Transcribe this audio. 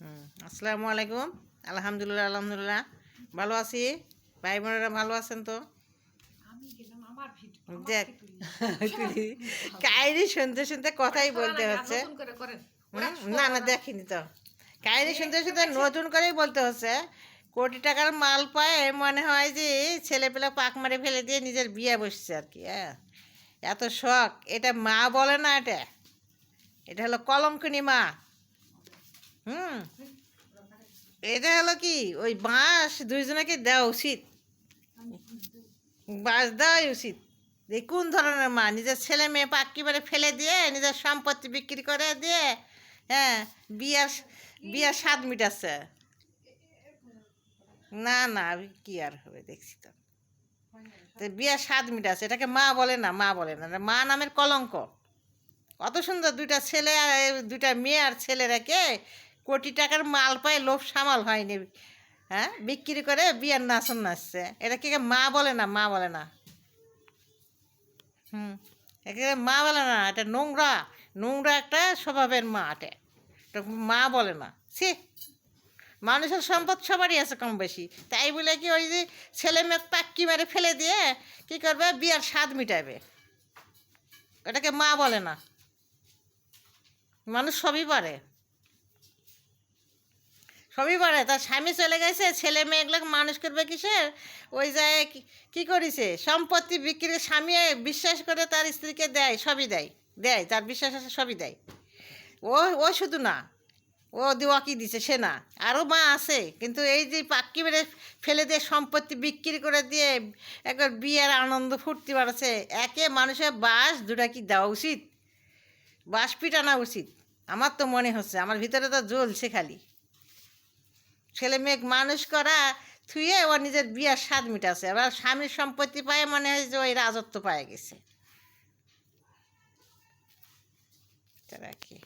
আসসালামু আলাইকুম। আলহামদুলিল্লাহ আলহামদুলিল্লাহ ভালো আছি। ভাই বোনেরা ভালো আছেন তো? দেখ কাহিনী শুনতে শুনতে কথাই বলতে হচ্ছে। না না দেখিনি তো। কাহিনী শুনতে শুনতে নতুন করেই বলতে হচ্ছে। কোটি টাকার মাল পায় মনে হয় যে ছেলেপেলে পাক মারে ফেলে দিয়ে নিজের বিয়ে বসছে আর কি। হ্যাঁ, এত শখ। এটা মা বলে না, এটা এটা হলো কলঙ্কিনী মা। হুম, এটা হলো কি ওই বাঁশ দুইজনকে দেওয়া উচিত, বাঁশ দেওয়াই উচিত। এই কোন ধরনের মা নিজের ছেলে মেয়ে পাক্কি মেরে ফেলে দিয়ে নিজের সম্পত্তি বিক্রি করে দিয়ে, হ্যাঁ, বিয়ার বিয়ার স্বাদ মিটাচ্ছে। না না আমি কি আর হবে দেখছি তো। তো বিয়ার স্বাদ মিটাচ্ছে, এটাকে মা বলে না, মা বলে না, এটা মা নামের কলঙ্ক। কত সুন্দর দুইটা ছেলে আর দুইটা মেয়ে আর ছেলে রেখে কোটি টাকার মাল পায়, লোভ সামাল হয়নি, হ্যাঁ, বিক্রি করে বিয়ার নাচন নাচছে। এটা কি মা বলে না, মা বলে না। একেবারে মা বলে না, এটা নোংরা, নোংরা একটা স্বভাবের মা। এটা মা বলে না। সে মানুষের সম্পদ সবারই আছে কম বেশি, তাই বলে কি ওই যে ছেলে মেয়ে পাক্কি মেরে ফেলে দিয়ে কি করবে, বিয়ার স্বাদ মিটাবে, এটাকে মা বলে না। মানুষ সবই পারে, সবই পারে। তার স্বামী চলে গেছে, ছেলে মেয়েগুলোকে মানুষ করবে কিসের? ওই যায় কি করেছে, সম্পত্তি বিক্রি, স্বামী বিশ্বাস করে তার স্ত্রীকে দেয়, সবই দেয়, দেয়, তার বিশ্বাস আছে, সবই দেয়। ও ও শুধু না, ও দেওয়া কি দিছে সে না, আরও মা আছে। কিন্তু এই যে পাক্কি মেরে ফেলে দিয়ে সম্পত্তি বিক্রি করে দিয়ে একবার বিয়ের আনন্দ ফুর্তি বাড়াচ্ছে। একে মানুষের বাস দুটা কি দেওয়া উচিত, বাস পিটানো উচিত। আমার তো মনে হচ্ছে, আমার ভিতরে তো জ্বলছে খালি। ছেলে মেয়ে মানুষ করা থুয়ে ও নিজের বিয়ার স্বাদ মিটাছে, এবার স্বামীর সম্পত্তি পায় মনে হয় যে ওই রাজত্ব পায় গেছে। তারা কি